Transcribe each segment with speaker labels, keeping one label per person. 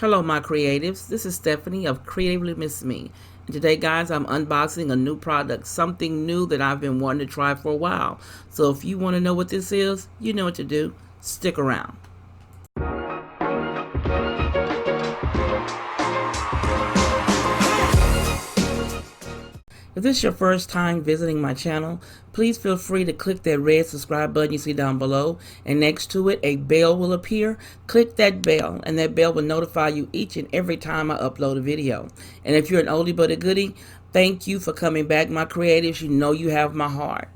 Speaker 1: Hello, my creatives. This is Stephanie of Creatively Miss Me. And today, guys, I'm unboxing a new product, something new that I've been wanting to try for a while. So if you want to know what this is, you know what to do. Stick around. If this is your first time visiting my channel, please feel free to click that red subscribe button you see down below, and next to it a bell will appear. Click that bell and that bell will notify you each and every time I upload a video. And if you're an oldie but a goodie, thank you for coming back, my creatives. You know you have my heart.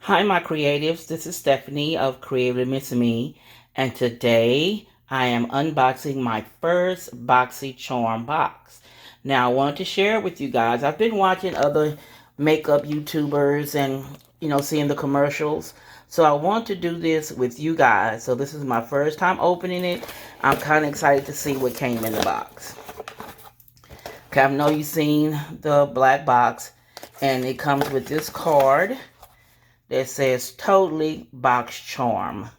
Speaker 1: Hi, my creatives. This is Stephanie of Creatively Miss Me, and today I am unboxing my first Boxy Charm box. Now, I wanted to share it with you guys. I've been watching other makeup YouTubers and, seeing the commercials. So I want to do this with you guys. So this is my first time opening it. I'm kind of excited to see what came in the box. Okay, I know you've seen the black box, and it comes with this card that says Totally Box Charm.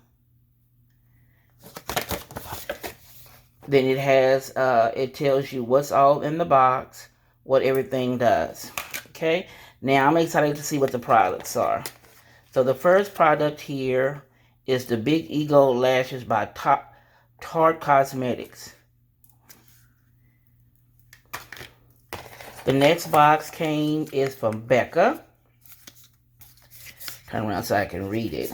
Speaker 1: Then it has, it tells you what's all in the box, what everything does. Okay, now I'm excited to see what the products are. So the first product here is the Big Ego Lashes by Tarte Cosmetics. The next box is from Becca. Turn around so I can read it.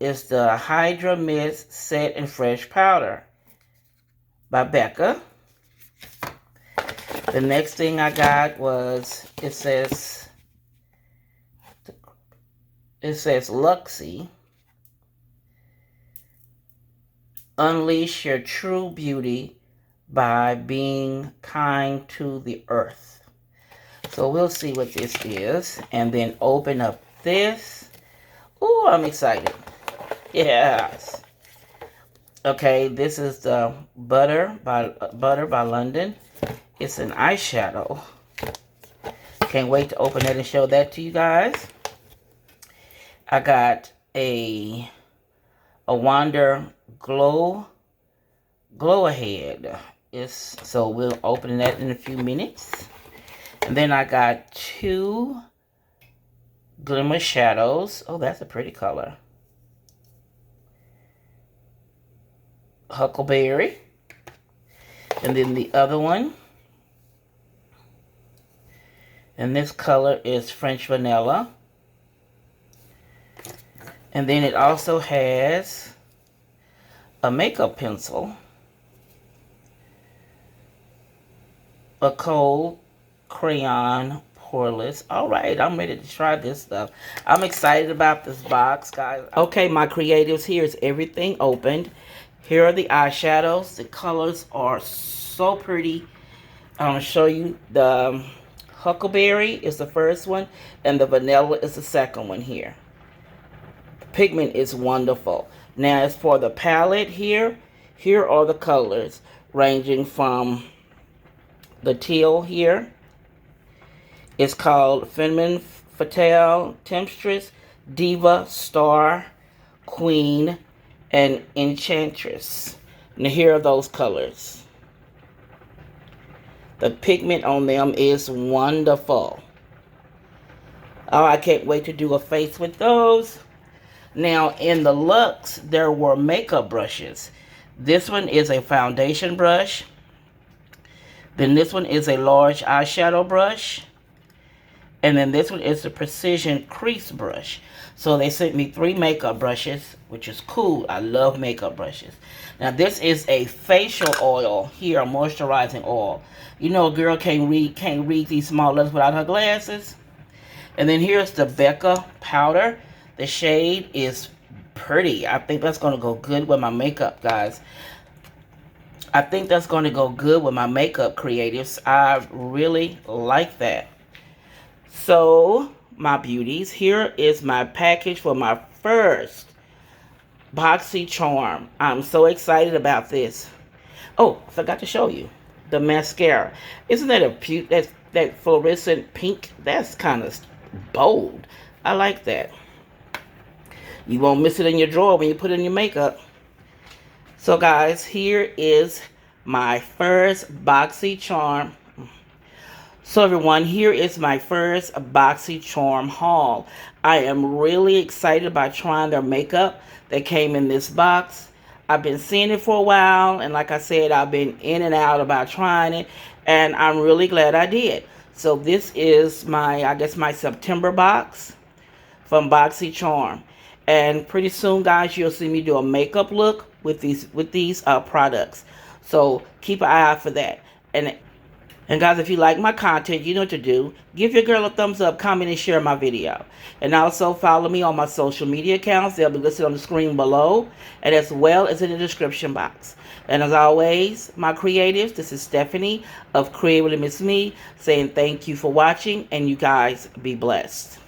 Speaker 1: It's the Hydra Mist Set and Fresh Powder by Becca. The next thing I got was, it says Luxy. Unleash Your True Beauty by Being Kind to the Earth. So we'll see what this is, and then open up this. Oh, I'm excited. Yes. Okay, this is the Butter by London. It's an eyeshadow. Can't wait to open it and show that to you guys. I got a Wonder Glow Ahead. So we'll open that in a few minutes. And then I got two Glimmer Shadows. Oh, that's a pretty color. Huckleberry. And then the other one. And this color is French Vanilla. And then it also has a makeup pencil. A cold crayon poreless. All right, I'm ready to try this stuff. I'm excited about this box, guys. Okay, my creatives, here's everything opened. Here are the eyeshadows. The colors are so pretty. I'm going to show you the Huckleberry is the first one, and the Vanilla is the second one here. The pigment is wonderful. Now, as for the palette here are the colors ranging from the teal here. It's called Femme Fatale, Temptress, Diva, Star, Queen, and Enchantress. Now here are those colors. The pigment on them is wonderful. Oh, I can't wait to do a face with those. Now in the Luxe, there were makeup brushes. This one is a foundation brush. Then this one is a large eyeshadow brush. And then this one is the Precision Crease Brush. So they sent me 3 makeup brushes, which is cool. I love makeup brushes. Now this is a facial oil here, a moisturizing oil. You know, a girl can't read these small letters without her glasses. And then here's the Becca powder. The shade is pretty. I think that's going to go good with my makeup, guys. I think that's going to go good with my makeup, creatives. I really like that. So, my beauties, here is my package for my first Boxy Charm. I'm so excited about this. Oh, I forgot to show you the mascara. Isn't that that fluorescent pink? That's kind of bold. I like that. You won't miss it in your drawer when you put in your makeup. So guys, here is my first Boxy charm. So everyone, here is my first Boxy charm haul. I am really excited about trying their makeup that came in this box. I've been seeing it for a while, and like I said, I've been in and out about trying it, and I'm really glad I did. So this is my, I guess, my September box from Boxy Charm. And pretty soon, guys, you'll see me do a makeup look with these products. So keep an eye out for that. And guys, if you like my content, you know what to do. Give your girl a thumbs up, comment, and share my video. And also follow me on my social media accounts. They'll be listed on the screen below, and as well as in the description box. And as always, my creatives, this is Stephanie of Creatively Miss Me saying thank you for watching, and you guys be blessed.